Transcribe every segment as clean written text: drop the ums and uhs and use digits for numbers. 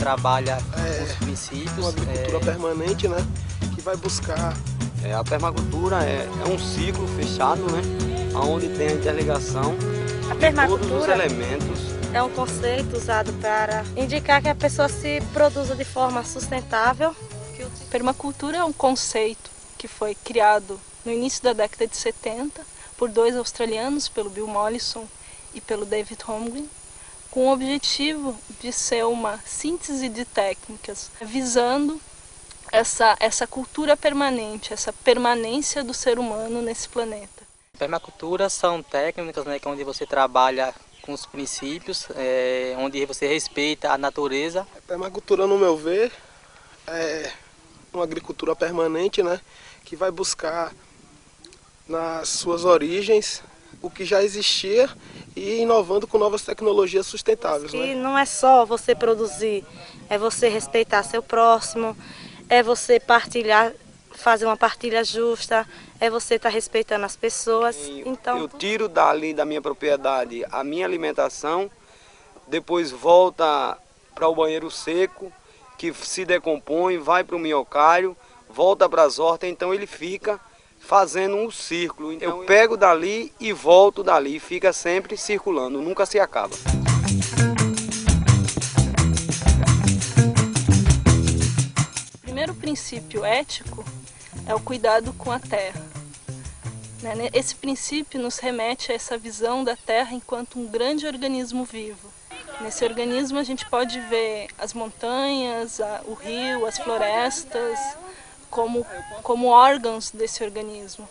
trabalha os princípios. Uma agricultura permanente, né? Que vai buscar... A permacultura é um ciclo fechado, né? Onde tem a interligação de todos os elementos. É um conceito usado para indicar que a pessoa se produza de forma sustentável. Permacultura é um conceito que foi criado no início da década de 70 por dois australianos, pelo Bill Mollison e pelo David Holmgren, com o objetivo de ser uma síntese de técnicas visando essa cultura permanente, essa permanência do ser humano nesse planeta. Permacultura são técnicas, né, onde você trabalha com os princípios, onde você respeita a natureza. Permacultura, no meu ver, é uma agricultura permanente, né, que vai buscar nas suas origens o que já existia e inovando com novas tecnologias sustentáveis. E não é só você produzir, é você respeitar seu próximo, é você partilhar, fazer uma partilha justa, é você estar respeitando as pessoas. Então, eu tiro dali da minha propriedade a minha alimentação, depois volta para o banheiro seco, que se decompõe, vai para o minhocário, volta para as hortas, então ele fica fazendo um círculo. Então, eu pego dali e volto dali, fica sempre circulando, nunca se acaba. O primeiro princípio ético é o cuidado com a terra. Esse princípio nos remete a essa visão da terra enquanto um grande organismo vivo. Nesse organismo a gente pode ver as montanhas, o rio, as florestas, como órgãos desse organismo.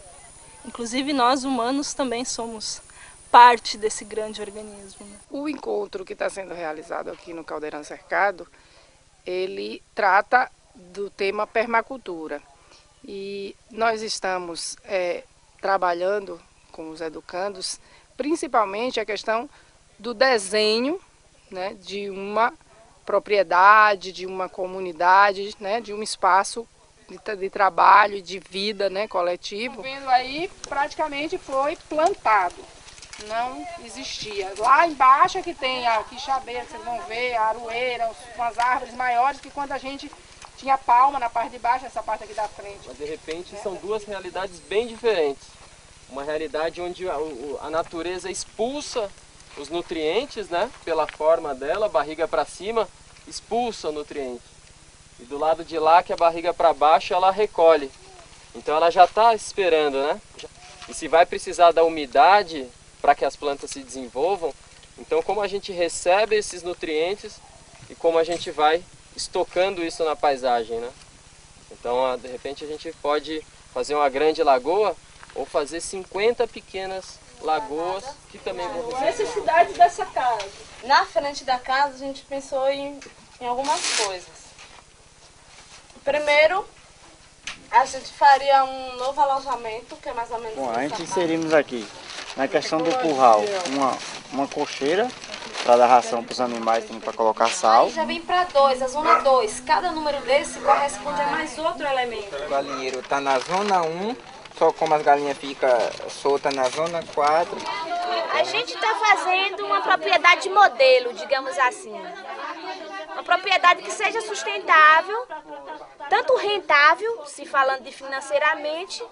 Inclusive nós humanos também somos parte desse grande organismo. O encontro que está sendo realizado aqui no Caldeirão Cercado, ele trata do tema permacultura. E nós estamos trabalhando com os educandos, principalmente a questão do desenho, né, de uma propriedade, de uma comunidade, né, de um espaço de trabalho e de vida, né, coletivo. Vendo aí, praticamente foi plantado, não existia. Lá embaixo é que tem a quixabeira, vocês vão ver, a aroeira, umas árvores maiores que quando a gente tinha palma na parte de baixo, essa parte aqui da frente. Mas de repente são duas realidades bem diferentes. Uma realidade onde a natureza expulsa os nutrientes, né, pela forma dela, barriga para cima, expulsa o nutriente. E do lado de lá, que a barriga para baixo, ela recolhe. Então ela já está esperando, né? E se vai precisar da umidade para que as plantas se desenvolvam, então como a gente recebe esses nutrientes e como a gente vai estocando isso na paisagem, né? Então, de repente, a gente pode fazer uma grande lagoa ou fazer 50 pequenas lagoas que também vão receber. Necessidade dessa casa. Na frente da casa a gente pensou em algumas coisas. Primeiro, a gente faria um novo alojamento, que é mais ou menos... Bom, a gente inserimos aqui, na questão do curral, uma cocheira para dar ração para os animais, tem para colocar sal. Aí já vem para 2, a zona 2. Cada número desse corresponde a mais outro elemento. O galinheiro está na zona 1, só como as galinhas ficam soltas na zona 4. A gente está fazendo uma propriedade modelo, digamos assim. Uma propriedade que seja sustentável, tanto rentável, se falando de financeiramente,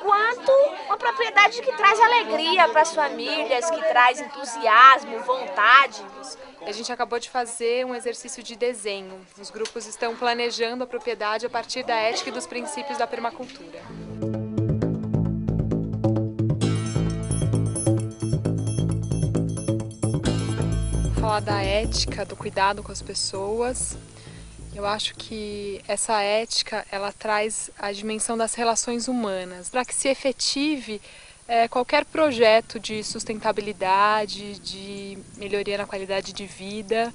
quanto uma propriedade que traz alegria para as famílias, que traz entusiasmo, vontade. A gente acabou de fazer um exercício de desenho. Os grupos estão planejando a propriedade a partir da ética e dos princípios da permacultura. Vou falar da ética, do cuidado com as pessoas. Eu acho que essa ética, ela traz a dimensão das relações humanas, para que se efetive qualquer projeto de sustentabilidade, de melhoria na qualidade de vida.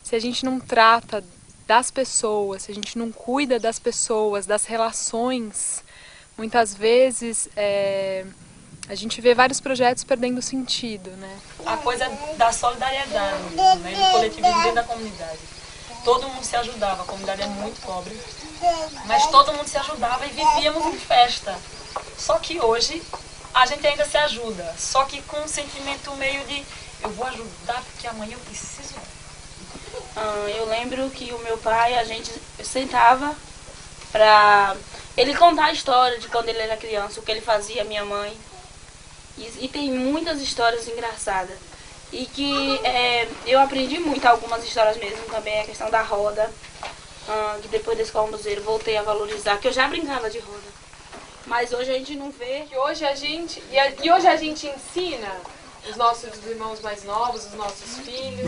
Se a gente não trata das pessoas, se a gente não cuida das pessoas, das relações, muitas vezes a gente vê vários projetos perdendo sentido, né? A coisa da solidariedade, né, do coletivismo dentro da comunidade. Todo mundo se ajudava, a comunidade é muito pobre, mas todo mundo se ajudava e vivíamos em festa. Só que hoje a gente ainda se ajuda, só que com um sentimento meio de eu vou ajudar porque amanhã eu preciso. Eu lembro que o meu pai, a gente sentava para ele contar a história de quando ele era criança, o que ele fazia, minha mãe. E tem muitas histórias engraçadas. E que eu aprendi muito, algumas histórias mesmo também, a questão da roda, que depois desse Formoseiro voltei a valorizar, que eu já brincava de roda. Mas hoje a gente não vê. E hoje a gente ensina os nossos irmãos mais novos, os nossos filhos.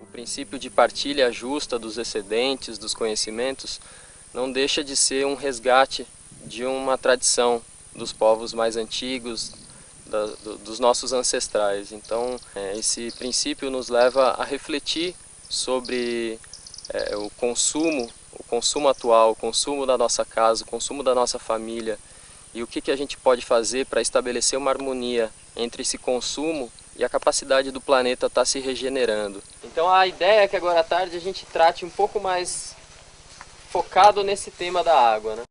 O princípio de partilha justa dos excedentes, dos conhecimentos, não deixa de ser um resgate de uma tradição dos povos mais antigos, dos nossos ancestrais. Então, esse princípio nos leva a refletir sobre o consumo atual, o consumo da nossa casa, o consumo da nossa família e o que a gente pode fazer para estabelecer uma harmonia entre esse consumo e a capacidade do planeta estar se regenerando. Então a ideia é que agora à tarde a gente trate um pouco mais focado nesse tema da água, né?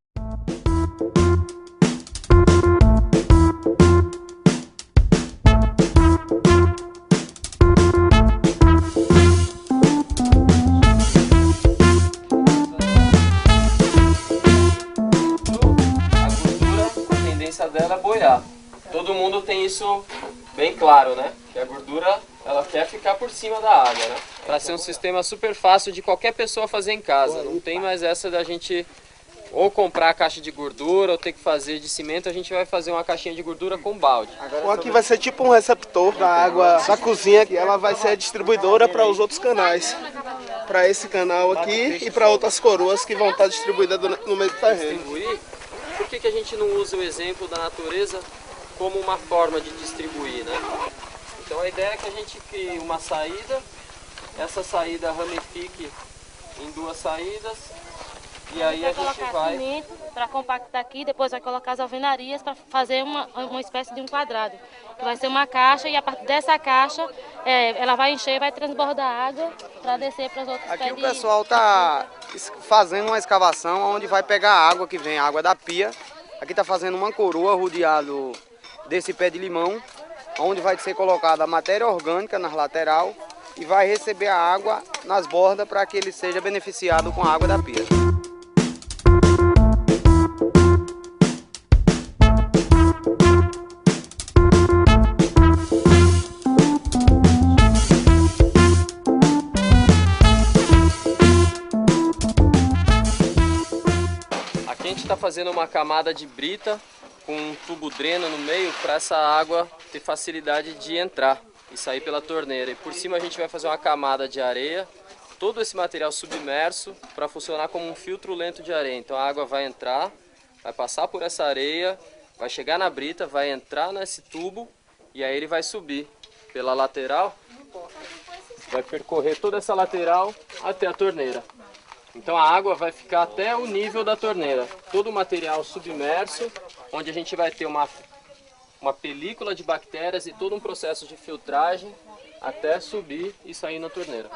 Dela é boiar. Todo mundo tem isso bem claro, né? Que a gordura, ela quer ficar por cima da água, né? Para ser um sistema super fácil de qualquer pessoa fazer em casa. Não tem mais essa da gente ou comprar a caixa de gordura ou ter que fazer de cimento. A gente vai fazer uma caixinha de gordura com balde. Ou aqui vai ser tipo um receptor da água da cozinha, que ela vai ser a distribuidora para os outros canais. Para esse canal aqui e para outras coroas que vão estar distribuídas no meio do terreno. Por que a gente não usa o exemplo da natureza como uma forma de distribuir, né? Então a ideia é que a gente crie uma saída, essa saída ramifique em duas saídas e aí a gente vai cimento para compactar aqui, depois vai colocar as alvenarias para fazer uma espécie de um quadrado, que vai ser uma caixa e a partir dessa caixa ela vai encher e vai transbordar água para descer para os outros Aqui pés o pessoal está fazendo uma escavação onde vai pegar a água que vem, a água da pia. Aqui está fazendo uma coroa rodeado desse pé de limão, onde vai ser colocada a matéria orgânica nas lateral e vai receber a água nas bordas para que ele seja beneficiado com a água da pia. Aqui a gente está fazendo uma camada de brita com um tubo dreno no meio para essa água ter facilidade de entrar e sair pela torneira. E por cima a gente vai fazer uma camada de areia, todo esse material submerso para funcionar como um filtro lento de areia. Então a água vai entrar, vai passar por essa areia, vai chegar na brita, vai entrar nesse tubo e aí ele vai subir pela lateral, vai percorrer toda essa lateral até a torneira. Então a água vai ficar até o nível da torneira. Todo o material submerso, onde a gente vai ter uma película de bactérias e todo um processo de filtragem até subir e sair na torneira.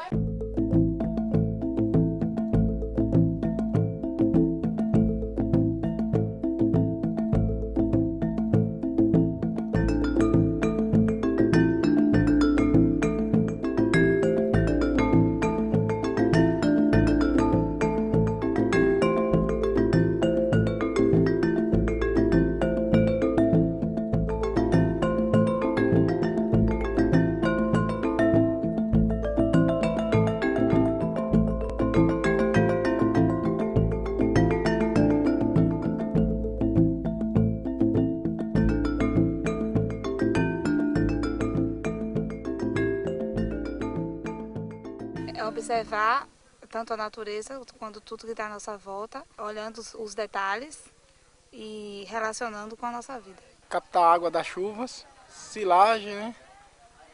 É observar tanto a natureza quanto tudo que está à nossa volta, olhando os detalhes e relacionando com a nossa vida. Captar a água das chuvas, silagem, né?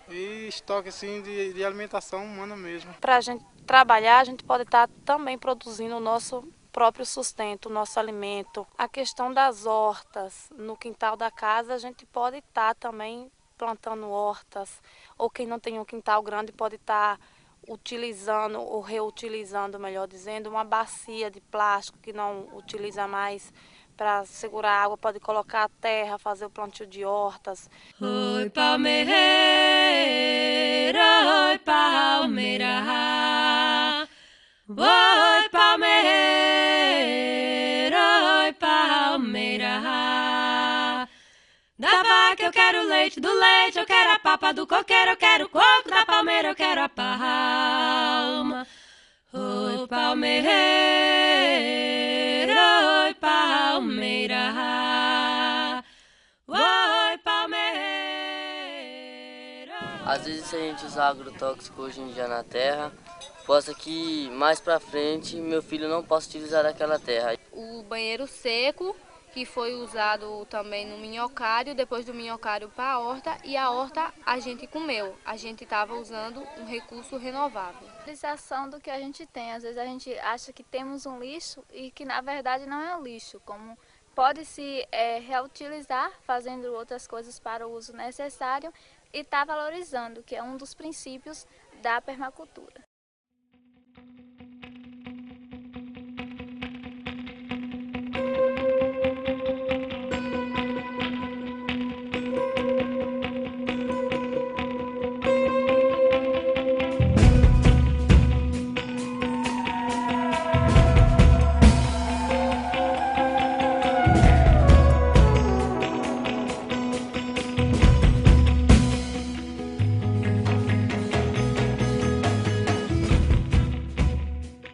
E estoque assim de alimentação humana mesmo. Para a gente trabalhar, a gente pode estar também produzindo o nosso próprio sustento, o nosso alimento. A questão das hortas, no quintal da casa, a gente pode estar também plantando hortas, ou quem não tem um quintal grande pode estar utilizando ou reutilizando, melhor dizendo, uma bacia de plástico que não utiliza mais para segurar a água, pode colocar a terra, fazer o plantio de hortas. Oi, palmeira, oi, palmeira. Oi, palmeira, oi, palmeira. Da vaca eu quero leite, do leite eu quero a papa, do coqueiro eu quero o coco, da palmeira eu quero a palma. Oi, palmeira, oi, palmeira. Oi, palmeira. Às vezes, se a gente usar agrotóxico hoje em dia na terra, possa que mais pra frente meu filho não possa utilizar aquela terra. O banheiro seco, que foi usado também no minhocário, depois do minhocário para a horta, e a horta a gente comeu. A gente estava usando um recurso renovável. A utilização do que a gente tem, às vezes a gente acha que temos um lixo e que na verdade não é um lixo, como pode-se reutilizar, fazendo outras coisas para o uso necessário e está valorizando, que é um dos princípios da permacultura.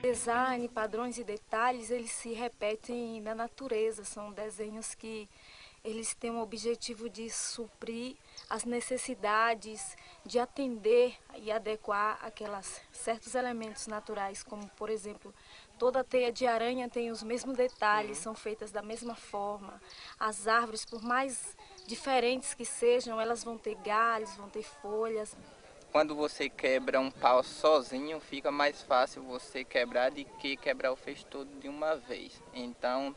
Design, padrões e detalhes, eles se repetem na natureza, são desenhos que eles têm o objetivo de suprir as necessidades, de atender e adequar aquelas certos elementos naturais, como por exemplo, toda a teia de aranha tem os mesmos detalhes, são feitas da mesma forma. As árvores, por mais diferentes que sejam, elas vão ter galhos, vão ter folhas. Quando você quebra um pau sozinho, fica mais fácil você quebrar do que quebrar o feixe todo de uma vez. Então,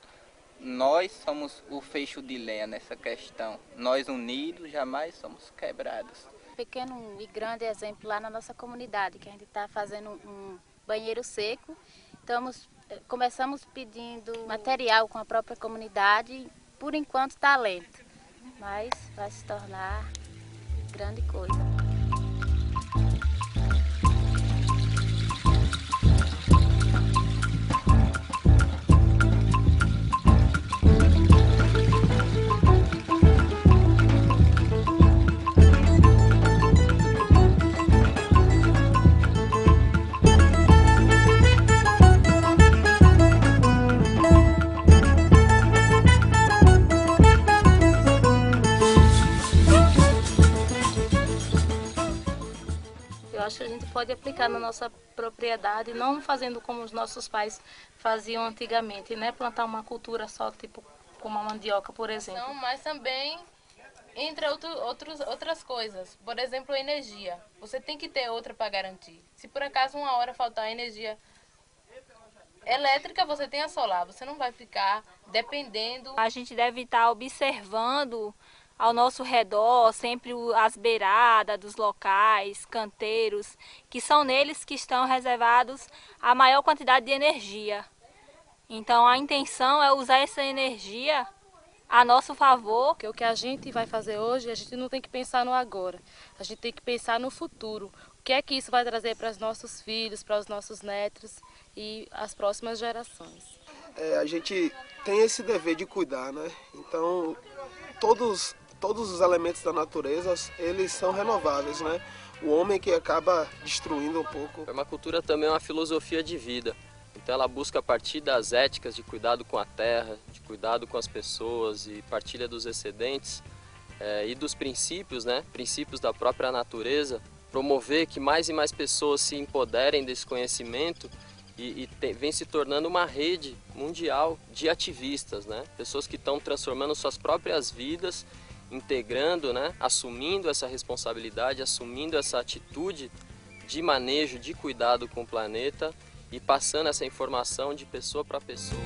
nós somos o fecho de lenha nessa questão. Nós unidos jamais somos quebrados. Pequeno e grande exemplo lá na nossa comunidade, que a gente está fazendo um banheiro seco. Começamos pedindo material com a própria comunidade, por enquanto está lento, mas vai se tornar grande coisa. Acho que a gente pode aplicar na nossa propriedade, não fazendo como os nossos pais faziam antigamente, né? Plantar uma cultura só, tipo como a mandioca, por exemplo. Não, mas também entre outras coisas. Por exemplo, energia. Você tem que ter outra para garantir. Se por acaso uma hora faltar energia elétrica, você tem a solar. Você não vai ficar dependendo. A gente deve estar observando ao nosso redor, sempre as beiradas dos locais, canteiros, que são neles que estão reservados a maior quantidade de energia. Então a intenção é usar essa energia a nosso favor. Porque o que a gente vai fazer hoje, a gente não tem que pensar no agora, a gente tem que pensar no futuro. O que é que isso vai trazer para os nossos filhos, para os nossos netos e as próximas gerações. A gente tem esse dever de cuidar, né? Então todos os elementos da natureza, eles são renováveis, né? O homem que acaba destruindo um pouco. A permacultura também é uma filosofia de vida. Então ela busca a partir das éticas de cuidado com a terra, de cuidado com as pessoas e partilha dos excedentes e dos princípios, né? Princípios da própria natureza, promover que mais e mais pessoas se empoderem desse conhecimento e vem se tornando uma rede mundial de ativistas, né? Pessoas que estão transformando suas próprias vidas, integrando, né? Assumindo essa responsabilidade, assumindo essa atitude de manejo, de cuidado com o planeta e passando essa informação de pessoa para pessoa.